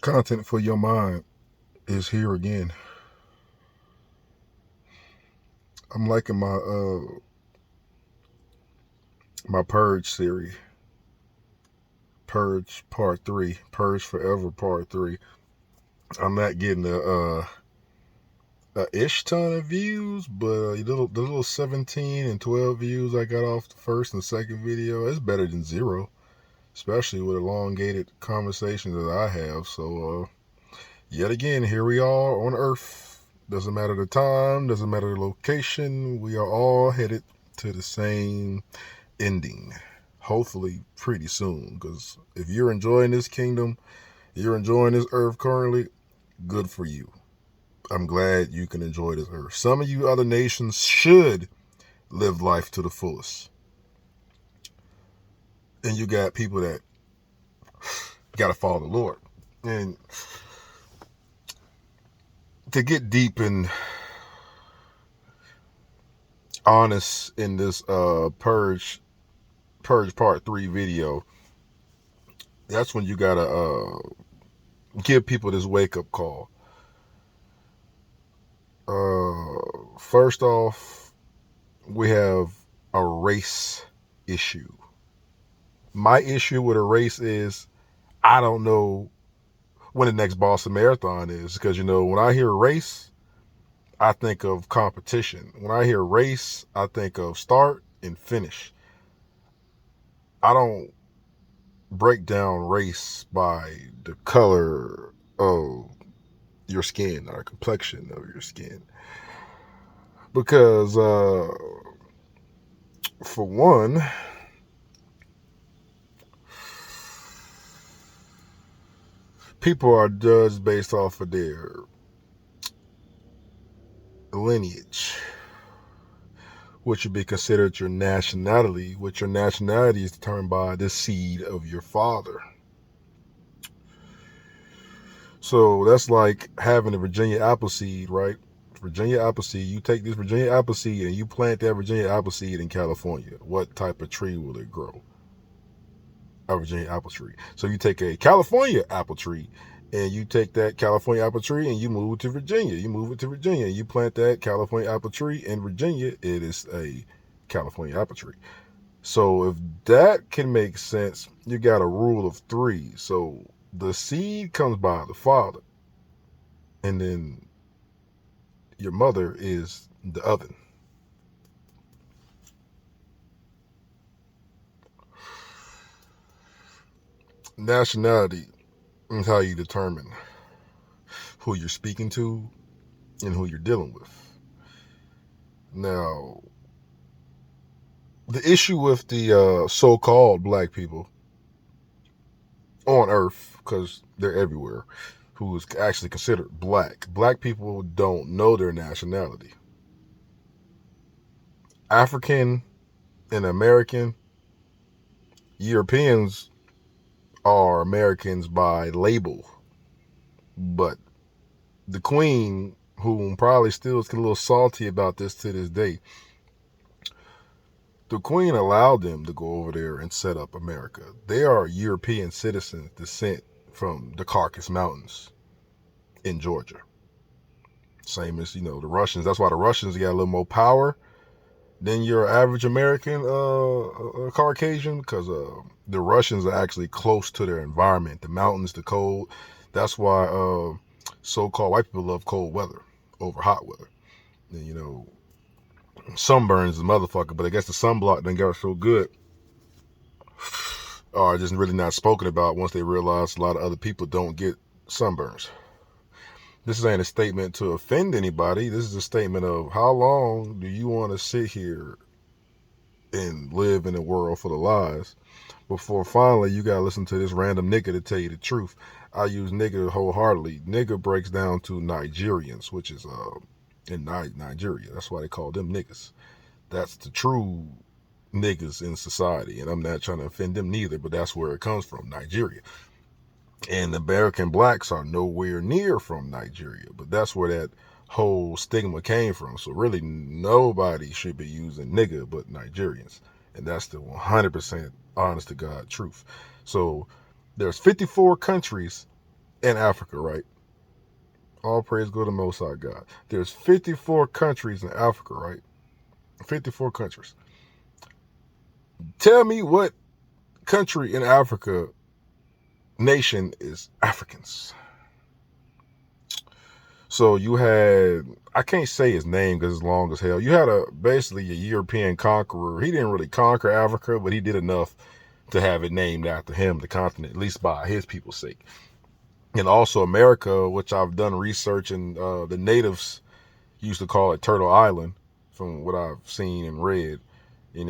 Content for your mind is here again. I'm liking my Purge series. Purge Part 3. Purge Forever Part 3. I'm not getting a ish ton of views, but the little 17 and 12 views I got off the first and second video is better than zero, especially with elongated conversations that I have. So yet again, here we are on Earth. Doesn't matter the time, doesn't matter the location. We are all headed to the same ending. Hopefully pretty soon. Because if you're enjoying this kingdom, you're enjoying this earth currently, good for you. I'm glad you can enjoy this earth. Some of you other nations should live life to the fullest. And you got people that got to follow the Lord. And to get deep and honest in this Purge Part 3 video, that's when you gotta give people this wake-up call. First off, we have a race issue. My issue with a race is I don't know when the next Boston Marathon is, because when I hear race, I think of competition. When I hear race, I think of start and finish. I don't break down race by the color of your skin or complexion of your skin, because for one, people are judged based off of their lineage, which would be considered your nationality, which your nationality is determined by the seed of your father. So that's like having a Virginia apple seed, right? Virginia apple seed, you take this Virginia apple seed and you plant that Virginia apple seed in California. What type of tree will it grow? A Virginia apple tree. So you take a California apple tree and you take that California apple tree and you move it to Virginia. You move it to Virginia. You plant that California apple tree in Virginia. It is a California apple tree. So if that can make sense, you got a rule of three. So the seed comes by the father, and then your mother is the oven. Nationality is how you determine who you're speaking to and who you're dealing with. Now, the issue with the so-called black people on Earth, because they're everywhere, who is actually considered black. Black people don't know their nationality. African and American, Europeans are Americans by label. But the Queen, who probably still is a little salty about this to this day, the Queen allowed them to go over there and set up America. They are European citizens descent from the Caucasus Mountains in Georgia. Same as, the Russians. That's why the Russians got a little more power than your average American Caucasian, because the Russians are actually close to their environment, the mountains, the cold. That's why so-called white people love cold weather over hot weather. And, sunburns is a motherfucker, but I guess the sunblock done got so good, or just really not spoken about once they realize a lot of other people don't get sunburns. This ain't a statement to offend anybody. This is a statement of how long do you want to sit here and live in a world full of lies before finally you got to listen to this random nigga to tell you the truth. I use nigga wholeheartedly. Nigga breaks down to Nigerians, which is in Nigeria. That's why they call them niggas. That's the true niggas in society, and I'm not trying to offend them neither, but that's where it comes from, Nigeria. And the American blacks are nowhere near from Nigeria, but that's where that whole stigma came from. So really nobody should be using nigga but Nigerians, and that's the 100% honest to God truth. So there's 54 countries in Africa, right? All praise go to Most High God. There's 54 countries in Africa, right? 54 countries. Tell me what country in Africa nation is Africans. So you had, I can't say his name because it's long as hell. You had basically a European conqueror. He didn't really conquer Africa, but he did enough to have it named after him, the continent, at least by his people's sake. And also America, which I've done research, and the natives used to call it Turtle Island, from what I've seen and read. And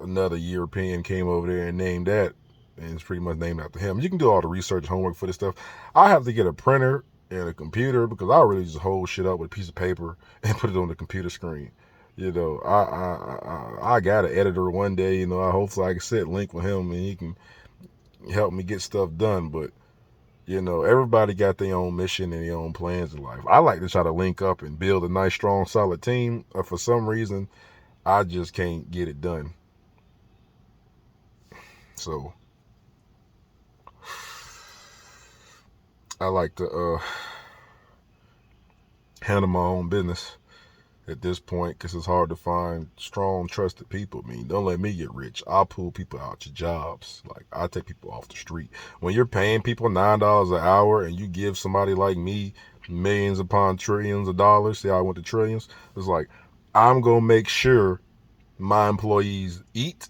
another European came over there and named that, and it's pretty much named after him. You can do all the research homework for this stuff. I have to get a printer and a computer because I really just hold shit up with a piece of paper and put it on the computer screen. I got an editor one day. I hopefully I can sit link with him and he can help me get stuff done. But everybody got their own mission and their own plans in life. I like to try to link up and build a nice, strong, solid team. For some reason, I just can't get it done. So I like to handle my own business at this point because it's hard to find strong, trusted people. I mean, don't let me get rich. I'll pull people out your jobs. Like, I take people off the street. When you're paying people $9 an hour and you give somebody like me millions upon trillions of dollars, see how I went to trillions? It's like, I'm going to make sure my employees eat.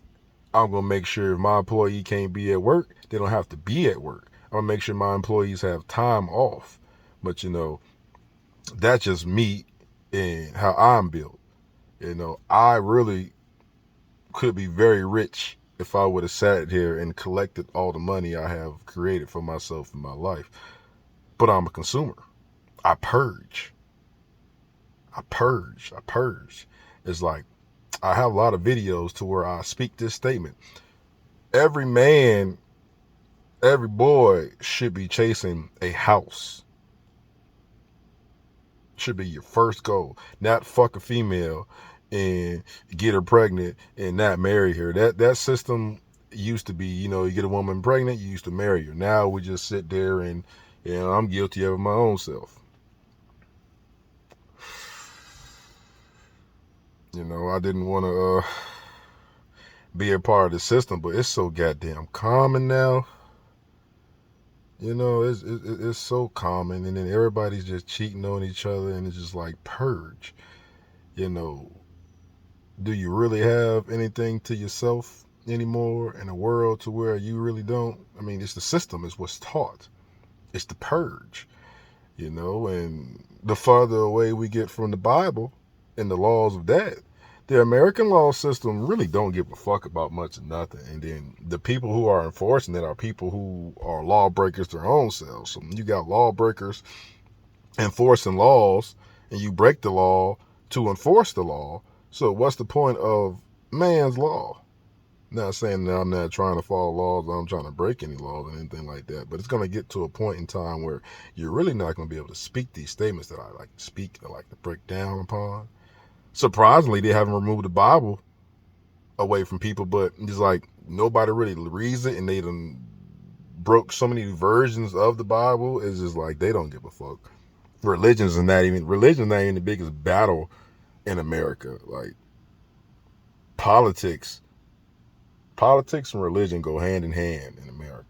I'm going to make sure if my employee can't be at work, they don't have to be at work. I'm going to make sure my employees have time off. But, that's just me and how I'm built. I really could be very rich if I would have sat here and collected all the money I have created for myself in my life. But I'm a consumer. I purge. It's like, I have a lot of videos to where I speak this statement. Every man, every boy should be chasing a house. Should be your first goal. Not fuck a female and get her pregnant and not marry her. That system used to be, you get a woman pregnant, you used to marry her. Now we just sit there and, I'm guilty of it my own self. I didn't want to be a part of the system, but it's so goddamn common now. It's so common, and then everybody's just cheating on each other, and it's just like purge. Do you really have anything to yourself anymore in a world to where you really don't? I mean, it's the system, it's what's taught. It's the purge, and the farther away we get from the Bible and the laws of that, the American law system really don't give a fuck about much of nothing. And then the people who are enforcing it are people who are lawbreakers their own selves. So you got lawbreakers enforcing laws, and you break the law to enforce the law. So what's the point of man's law? Not saying that I'm not trying to follow laws, I'm trying to break any laws or anything like that, but it's going to get to a point in time where you're really not going to be able to speak these statements that I like to speak, that I like to break down upon. Surprisingly, they haven't removed the Bible away from people, but it's like nobody really reads it, and they done broke so many versions of the Bible. It's just like they don't give a fuck. Religion is not even the biggest battle in America. Like, politics and religion go hand in hand in America.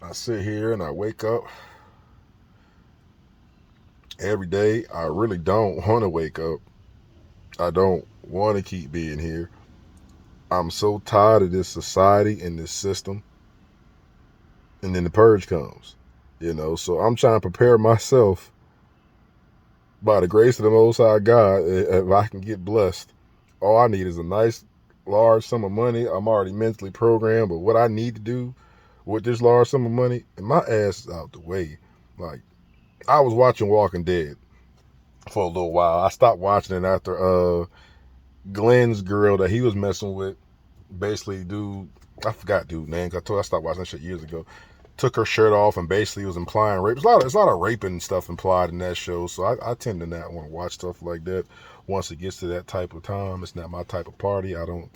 I sit here and I wake up every day. I really don't want to wake up. I don't want to keep being here. I'm so tired of this society and this system. And then the purge comes, so I'm trying to prepare myself by the grace of the Most High God. If I can get blessed, all I need is a nice large sum of money. I'm already mentally programmed, but what I need to do with this large sum of money, and my ass is out the way. Like, I was watching Walking Dead for a little while. I stopped watching it after Glenn's girl that he was messing with, basically I forgot dude's name. I stopped watching that shit years ago. Took her shirt off and basically was implying rape. There's a lot of raping stuff implied in that show, so I tend to not want to watch stuff like that. Once it gets to that type of time, it's not my type of party. I don't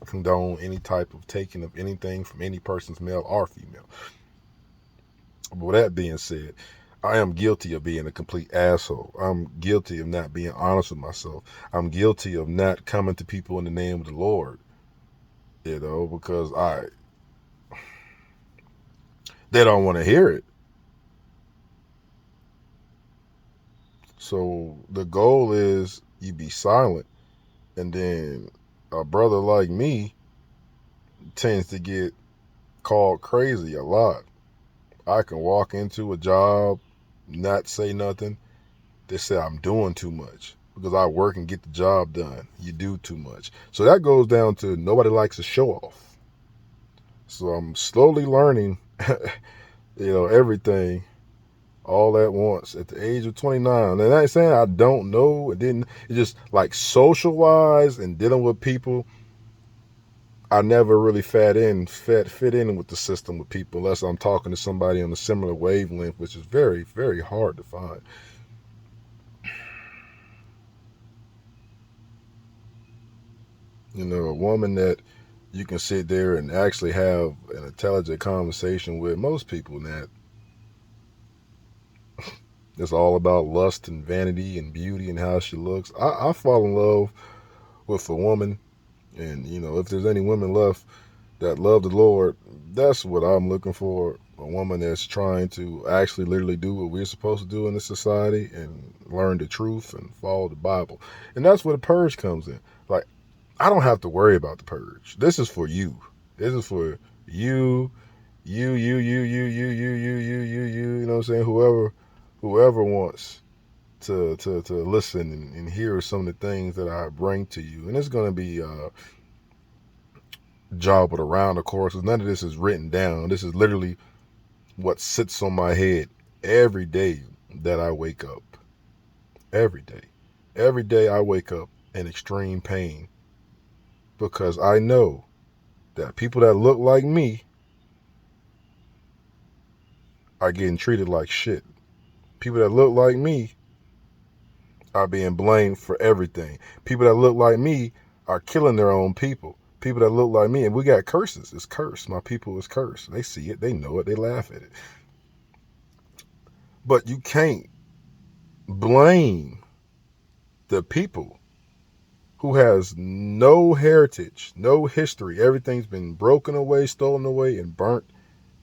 condone any type of taking of anything from any person's, male or female. But with that being said, I am guilty of being a complete asshole. I'm guilty of not being honest with myself. I'm guilty of not coming to people in the name of the Lord, because they don't want to hear it. So the goal is you be silent, and then a brother like me tends to get called crazy a lot. I can walk into a job, not say nothing. They say I'm doing too much because I work and get the job done. You do too much. So that goes down to nobody likes a show off. So I'm slowly learning, everything all at once at the age of 29. And I ain't saying I don't know. It's just like social wise and dealing with people. I never really fit in with the system with people unless I'm talking to somebody on a similar wavelength, which is very, very hard to find. A woman that you can sit there and actually have an intelligent conversation with. Most people, that it's all about lust and vanity and beauty and how she looks. I fall in love with a woman, and if there's any women left that love the Lord, that's what I'm looking for. A woman that's trying to actually literally do what we're supposed to do in this society and learn the truth and follow the Bible. And that's where the purge comes in. Like, I don't have to worry about the purge. This is for you. This is for you, you know what I'm saying? Whoever wants to listen and hear some of the things that I bring to you. And it's going to be jobbled around, of course, because none of this is written down. This is literally what sits on my head every day that I wake up. Every day. Every day I wake up in extreme pain because I know that people that look like me are getting treated like shit. People that look like me are being blamed for everything. People that look like me are killing their own people. People that look like me, and we got curses. It's cursed. My people is cursed. They see it. They know it. They laugh at it. But you can't blame the people who has no heritage, no history. Everything's been broken away, stolen away, and burnt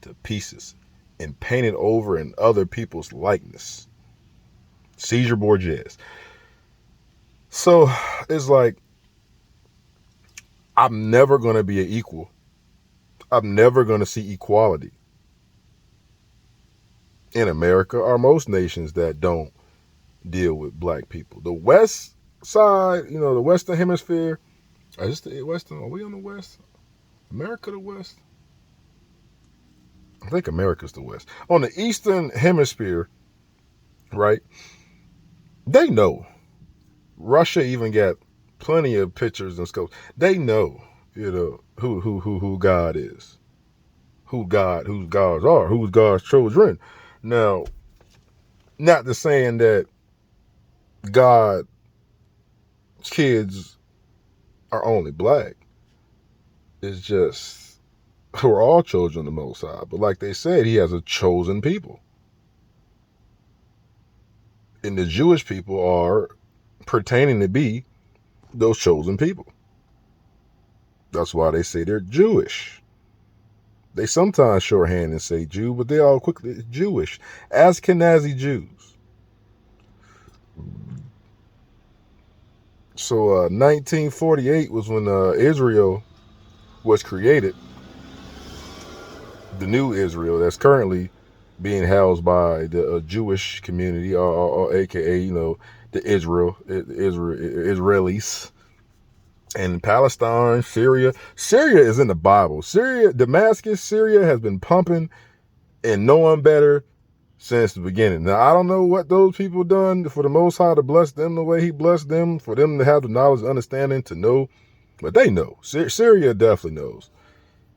to pieces and painted over in other people's likeness. Caesar Borgia. So it's like, I'm never going to be an equal. I'm never going to see equality in America or most nations that don't deal with black people. The West side, the Western Hemisphere. Is this the Western? Are we on the West? America the West? I think America's the West. On the Eastern Hemisphere, right? They know. Russia even got plenty of pictures and scopes. They know, who God is, whose gods are, who's God's children. Now, not the saying that God's kids are only black. It's just we're all children of the Most High. But like they said, He has a chosen people, and the Jewish people are pertaining to be those chosen people. That's why they say they're Jewish. They sometimes shorthand and say Jew, but they all quickly Jewish. Ashkenazi Jews. So 1948 was when Israel was created. The new Israel that's currently being housed by the Jewish community, or AKA, the Israelis. And Palestine, Syria. Syria is in the Bible. Damascus, Syria has been pumping and knowing better since the beginning. Now, I don't know what those people done for the Most High to bless them the way He blessed them, for them to have the knowledge and understanding to know. But they know. Syria definitely knows.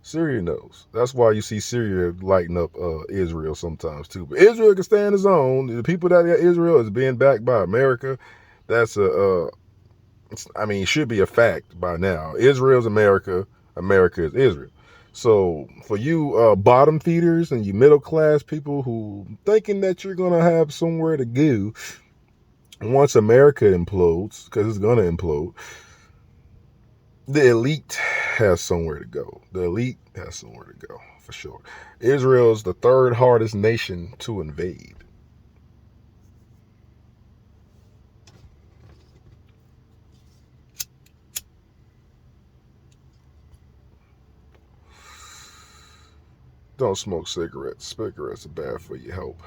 Syria knows. That's why you see Syria lighting up Israel sometimes too. But Israel can stand its own. The people that got Israel is being backed by America. That's It should be a fact by now. Israel's America. America is Israel. So for you bottom feeders and you middle class people who thinking that you're gonna have somewhere to go once America implodes, because it's gonna implode, the elite has somewhere to go. The elite has somewhere to go for sure. Israel's the third hardest nation to invade. Don't smoke cigarettes. Cigarettes are bad for your health.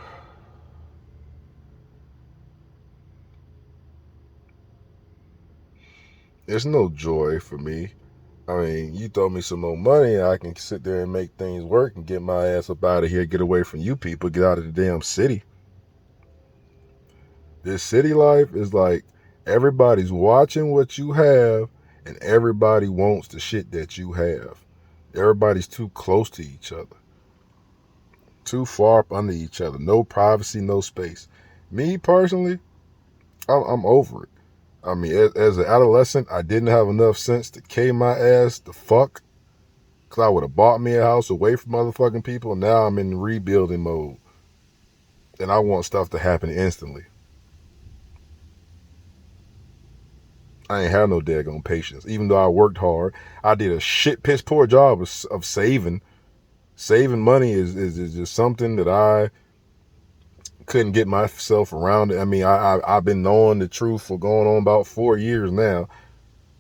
There's no joy for me. You throw me some more money, I can sit there and make things work and get my ass up out of here, get away from you people, get out of the damn city. This city life is like everybody's watching what you have and everybody wants the shit that you have. Everybody's too close to each other, too far up under each other. No privacy, no space. Me personally, I'm over it. As an adolescent, I didn't have enough sense to K my ass the fuck, because I would have bought me a house away from motherfucking people. Now I'm in rebuilding mode. And I want stuff to happen instantly. I ain't have no daggone patience. Even though I worked hard, I did a shit piss poor job of saving. Saving money is just something that I couldn't get myself around. I've been knowing the truth for going on about 4 years now.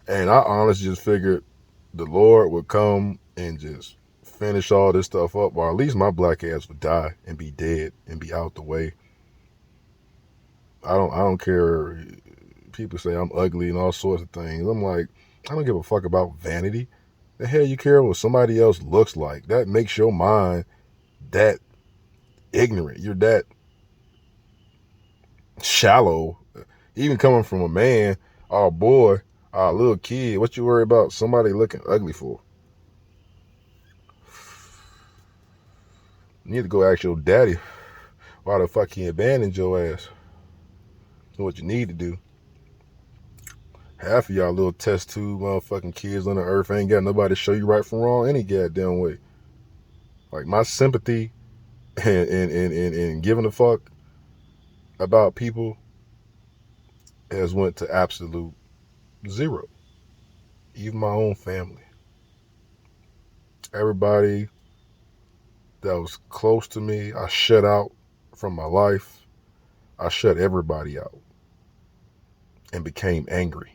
And I honestly just figured the Lord would come and just finish all this stuff up, or at least my black ass would die and be dead and be out the way. I don't care. People say I'm ugly and all sorts of things. I'm like, I don't give a fuck about vanity. The hell you care what somebody else looks like? That makes your mind that ignorant. You're that shallow. Even coming from a man, oh boy, a little kid, what you worry about somebody looking ugly for? You need to go ask your daddy why the fuck he abandoned your ass. What you need to do. Half of y'all little test tube motherfucking kids on the earth ain't got nobody to show you right from wrong any goddamn way. Like, my sympathy and giving a fuck about people has went to absolute zero. Even my own family. Everybody that was close to me, I shut out from my life. I shut everybody out and became angry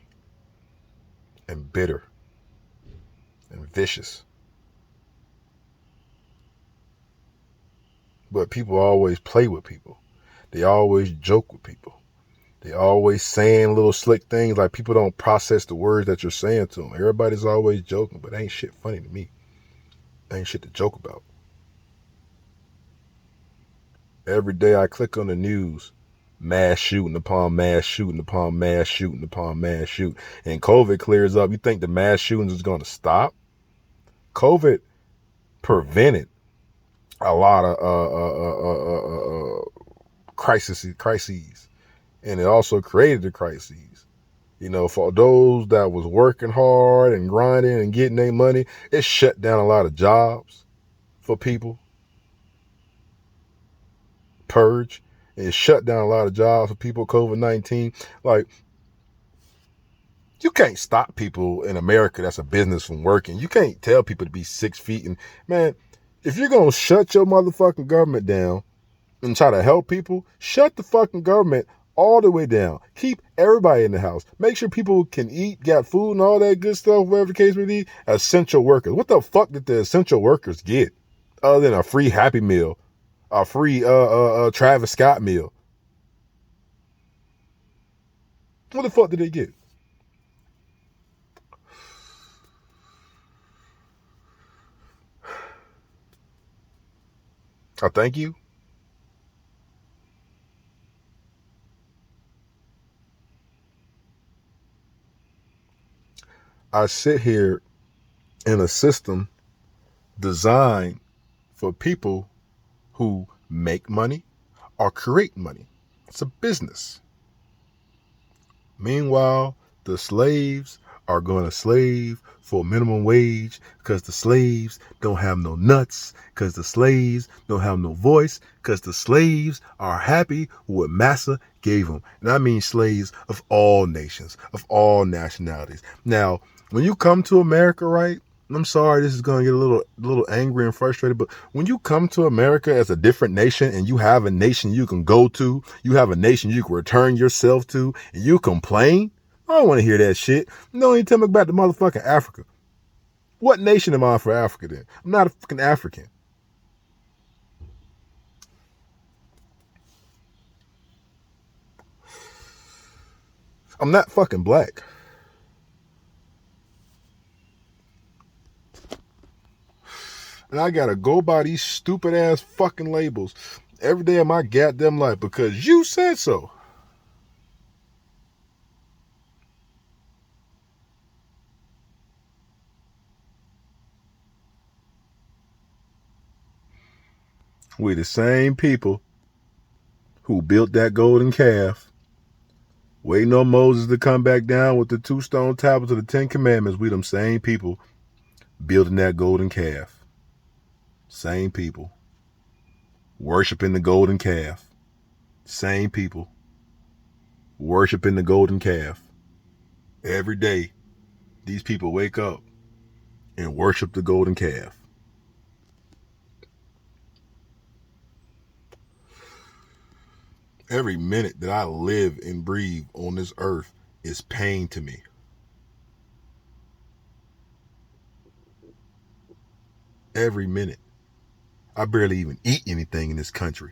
and bitter and vicious. But people always play with people. They always joke with people. They always saying little slick things, like people don't process the words that you're saying to them. Everybody's always joking, but ain't shit funny to me. Ain't shit to joke about. Every day I click on the news, mass shooting upon mass shooting upon mass shooting upon mass shooting. And COVID clears up. You think the mass shootings is going to stop? COVID prevented a lot of crises, and it also created the crises. For those that was working hard and grinding and getting their money, it shut down a lot of jobs for people. Purge. It shut down a lot of jobs for people, COVID-19. Like, you can't stop people in America that's a business from working. You can't tell people to be 6 feet. And, man, if you're going to shut your motherfucking government down and try to help people, shut the fucking government all the way down. Keep everybody in the house. Make sure people can eat, got food and all that good stuff, whatever the case may be. Essential workers. What the fuck did the essential workers get other than a free Happy Meal, a free Travis Scott meal? What the fuck did they get? I thank you. I sit here in a system designed for people who make money or create money. It's a business. Meanwhile, The slaves are going to slave for minimum wage because the slaves don't have no nuts, because the slaves don't have no voice, because the slaves are happy with what massa gave them. And I mean slaves of all nations, of all nationalities. Now, when you come to America, right? I'm sorry, this is going to get a little angry and frustrated, but when you come to America as a different nation and you have a nation you can go to, you have a nation you can return yourself to, and you complain, I don't want to hear that shit. No, you tell me about the motherfucking Africa. What nation am I for Africa then? I'm not a fucking African. I'm not fucking black. And I gotta go by these stupid ass fucking labels every day of my goddamn life because you said so. We the same people who built that golden calf, waiting on Moses to come back down with the 2 stone tablets of the 10 commandments. We them same people building that golden calf. Same people. Worshiping the golden calf. Same people. Worshiping the golden calf. Every day, these people wake up and worship the golden calf. Every minute that I live and breathe on this earth is pain to me. Every minute. I barely even eat anything in this country.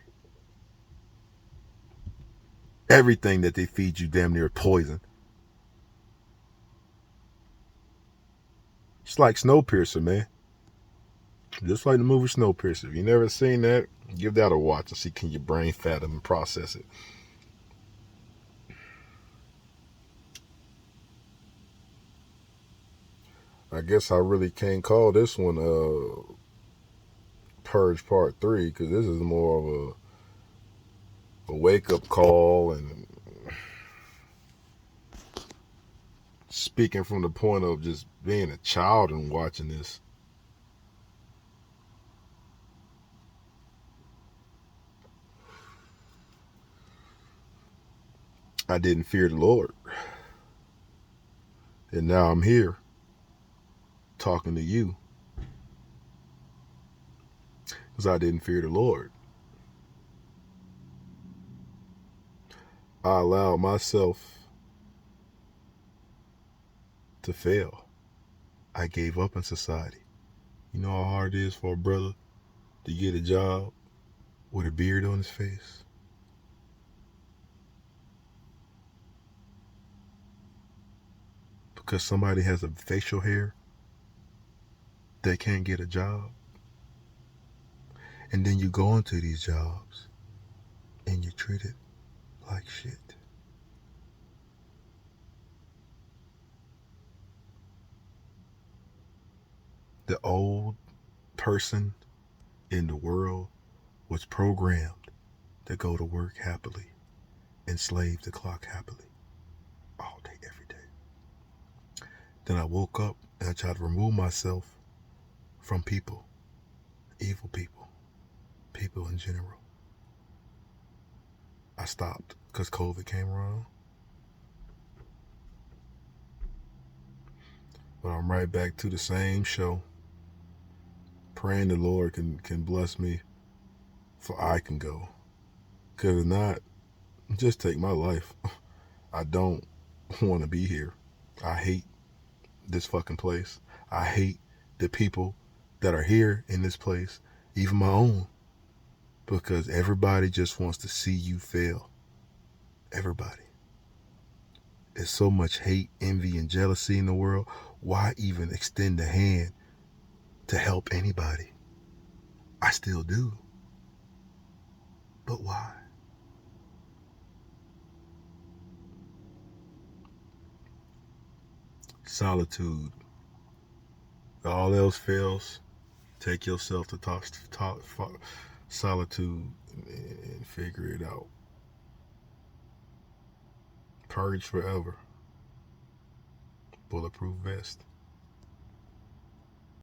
Everything that they feed you damn near poison. It's like Snowpiercer, man. Just like the movie Snowpiercer. If you never seen that, give that a watch and see can your brain fathom and process it. I guess I really can't call this one Purge Part 3 because this is more of a wake-up call and speaking from the point of just being a child and watching this. I didn't fear the Lord. And now I'm here talking to you because I didn't fear the Lord. I allowed myself to fail. I gave up in society. You know how hard it is for a brother to get a job with a beard on his face? Because somebody has a facial hair, they can't get a job. And then you go into these jobs and you're treated like shit. The old person in the world was programmed to go to work happily, enslave the clock happily, all day, every day. Then I woke up and I tried to remove myself from people, evil people, people in general. I stopped because COVID came around. But I'm right back to the same show, praying the Lord can bless me for I can go. Because if not, just take my life. I don't want to be here. I hate this fucking place. I hate the people that are here in this place, even my own. Because everybody just wants to see you fail. Everybody. There's so much hate, envy, and jealousy in the world. Why even extend a hand to help anybody? I still do. But why? Solitude. All else fails, take yourself to solitude and figure it out. Purge forever. bulletproof vest.